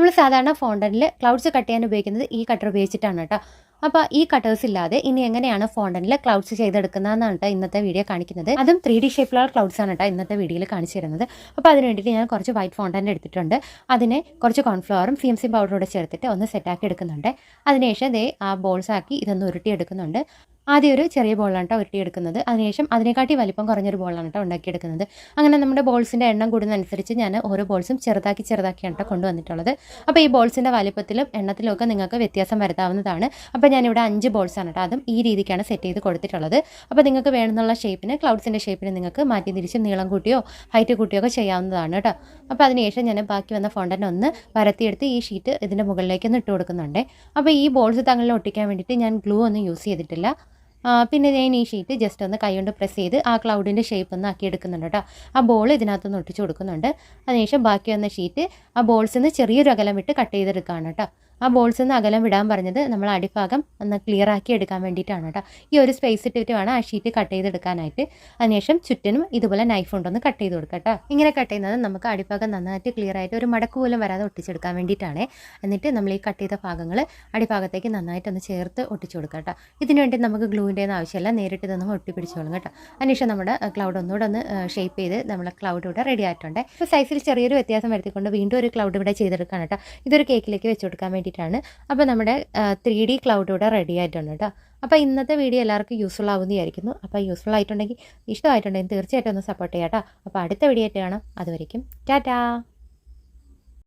നമ്മൾ സാധാരണ ഫോണ്ടനിൽ clouds cut ചെയ്യാൻ ഉപയോഗിക്കുന്നത് ഈ കട്ടർ ഉപയോഗിച്ചിട്ടാണ് കേട്ടോ. അപ്പോൾ ഈ കട്ടേഴ്സ് ഇല്ലാതെ ഇനി എങ്ങനെയാണ് ഫോണ്ടനിൽ ക്ലൗഡ്സ് ചെയ്തെടുക്കുന്നതെന്നാണ് കേട്ടോ ഇന്നത്തെ വീഡിയോ കാണിക്കുന്നത്. അതും 3D ഷേപ്പിലുള്ള ക്ലൗഡ്സ് ആണ് കേട്ടോ ഇന്നത്തെ വീഡിയോയിൽ കാണിച്ചു തരുന്നത്. അപ്പോൾ അതിന് വേണ്ടിയിട്ട് ഞാൻ കുറച്ച് വൈറ്റ് ഫോണ്ടൻ എടുത്തിട്ടുണ്ട്. അതിനെ കുറച്ച് കോൺഫ്ലവറും CMC പൗഡറോടെ ചേർത്തിട്ട് ഒന്ന് സെറ്റാക്കി എടുക്കുന്നുണ്ട്. അതിനുശേഷം ദേ ആ ബോൾസ് ആക്കി ഇതൊന്ന് ഉരുട്ടി എടുക്കുന്നുണ്ട്. ആദ്യം ഒരു ചെറിയ ബോളാണ് കേട്ടോ ഉരുട്ടിയെടുക്കുന്നത്. അതിനുശേഷം അതിനെക്കാട്ടി വലിപ്പം കുറഞ്ഞൊരു ബോളാണ് കേട്ടോ ഉണ്ടാക്കിയെടുക്കുന്നത്. അങ്ങനെ നമ്മുടെ ബോൾസിൻ്റെ എണ്ണം കൂടുന്നതനുസരിച്ച് ഞാൻ ഓരോ ബോൾസും ചെറുതാക്കിയാണ് കേട്ടോ കൊണ്ടുവന്നിട്ടുള്ളത്. അപ്പോൾ ഈ ബോൾസിൻ്റെ വലിപ്പത്തിലും എണ്ണത്തിലും ഒക്കെ നിങ്ങൾക്ക് വ്യത്യാസം വരുത്താവുന്നതാണ്. അപ്പോൾ ഞാനിവിടെ 5 ബോൾസാണ് കേട്ടോ, അതും ഈ രീതിക്കാണ് സെറ്റ് ചെയ്ത് കൊടുത്തിട്ടുള്ളത്. അപ്പോൾ നിങ്ങൾക്ക് വേണമെന്നുള്ള ഷേപ്പിന് ക്ലൗഡ്സിൻ്റെ ഷേപ്പിന് നിങ്ങൾക്ക് മാറ്റി തിരിച്ച് നീളം കൂട്ടിയോ ഹൈറ്റ് കൂട്ടിയോ ഒക്കെ ചെയ്യാവുന്നതാണ് കേട്ടോ. അപ്പോൾ അതിനുശേഷം ഞാൻ ബാക്കി വന്ന ഫോണ്ടൻ ഒന്ന് പരത്തിയെടുത്ത് ഈ ഷീറ്റ് ഇതിൻ്റെ മുകളിലേക്ക് ഒന്ന് ഇട്ട് കൊടുക്കുന്നുണ്ട്. അപ്പോൾ ഈ ബോൾസ് തങ്ങളിൽ ഒട്ടിക്കാൻ വേണ്ടിയിട്ട് ഞാൻ ഗ്ലൂ ഒന്നും യൂസ് ചെയ്തിട്ടില്ല. പിന്നെ ഞാൻ ഈ ഷീറ്റ് ജസ്റ്റ് ഒന്ന് കൈകൊണ്ട് പ്രസ് ചെയ്ത് ആ ക്ലൗഡിൻ്റെ ഷേപ്പ് ഒന്ന് ആക്കിയെടുക്കുന്നുണ്ട് കേട്ടോ. ആ ബോൾ ഇതിനകത്തൊന്ന് ഒട്ടിച്ച് കൊടുക്കുന്നുണ്ട്. അതിനുശേഷം ബാക്കി വന്ന ഷീറ്റ് ആ ബോൾസിൽ നിന്ന് ചെറിയൊരു അകലം വിട്ട് കട്ട് ചെയ്തെടുക്കുകയാണ് കേട്ടോ. ആ ബോൾസിൽ നിന്ന് അകലം വിടാൻ പറഞ്ഞത് നമ്മൾ അടിഭാഗം ഒന്ന് ക്ലിയർ ആക്കി എടുക്കാൻ വേണ്ടിയിട്ടാണ് കേട്ടോ. ഈ ഒരു സ്പേസ് ഇട്ടിട്ട് വേണം ആ ഷീറ്റ് കട്ട് ചെയ്തെടുക്കാനായിട്ട്. അതിനുശേഷം ചുറ്റിനും ഇതുപോലെ നൈഫ് കൊണ്ടൊന്ന് കട്ട് ചെയ്ത് കൊടുക്കാം കേട്ടോ. ഇങ്ങനെ കട്ട് ചെയ്യുന്നത് നമുക്ക് അടിഭാഗം നന്നായിട്ട് ക്ലിയർ ആയിട്ട് ഒരു മടക്ക് പോലും വരാതെ ഒട്ടിച്ചെടുക്കാൻ വേണ്ടിയിട്ടാണ്. എന്നിട്ട് നമ്മൾ ഈ കട്ട് ചെയ്ത ഭാഗങ്ങൾ അടിഭാഗത്തേക്ക് നന്നായിട്ടൊന്ന് ചേർത്ത് ഒട്ടിച്ചു കൊടുക്കാം കേട്ടോ. ഇതിന് വേണ്ടി നമുക്ക് ഗ്ലൂവിൻ്റെ ഒന്നും ആവശ്യമില്ല, നേരിട്ട് ഇതൊന്നും ഒട്ടിപ്പിടിച്ചോളും കേട്ടോ. അതിനുശേഷം നമ്മുടെ ക്ലൗഡ് ഒന്നുകൂടെ ഒന്ന് ഷേപ്പ് ചെയ്ത് നമ്മുടെ ക്ലൗഡ് ഇവിടെ റെഡി ആയിട്ടുണ്ട്. ഇപ്പോൾ സൈസിൽ ചെറിയൊരു വ്യത്യാസം വരുത്തിക്കൊണ്ട് വീണ്ടും ഒരു ക്ലൗഡ് ഇവിടെ ചെയ്തെടുക്കാം കേട്ടോ. ഇതൊരു കേക്കിലേക്ക് വെച്ച് കൊടുക്കാൻ വേണ്ടിയിട്ടാണ്. അപ്പോൾ നമ്മുടെ 3D ക്ലൗഡ് ഇവിടെ റെഡി ആയിട്ടുണ്ട് കേട്ടോ. അപ്പോൾ ഇന്നത്തെ വീഡിയോ എല്ലാവർക്കും യൂസ്ഫുൾ ആവുന്നതായിരിക്കുന്നു. അപ്പോൾ യൂസ്ഫുൾ ആയിട്ടുണ്ടെങ്കിൽ ഇഷ്ടമായിട്ടുണ്ടെങ്കിൽ തീർച്ചയായിട്ടും ഒന്ന് സപ്പോർട്ട് ചെയ്യാം കേട്ടോ. അപ്പോൾ അടുത്ത വീഡിയോ ആയിട്ട് കാണാം. അതുവരേക്കും ടാറ്റാ.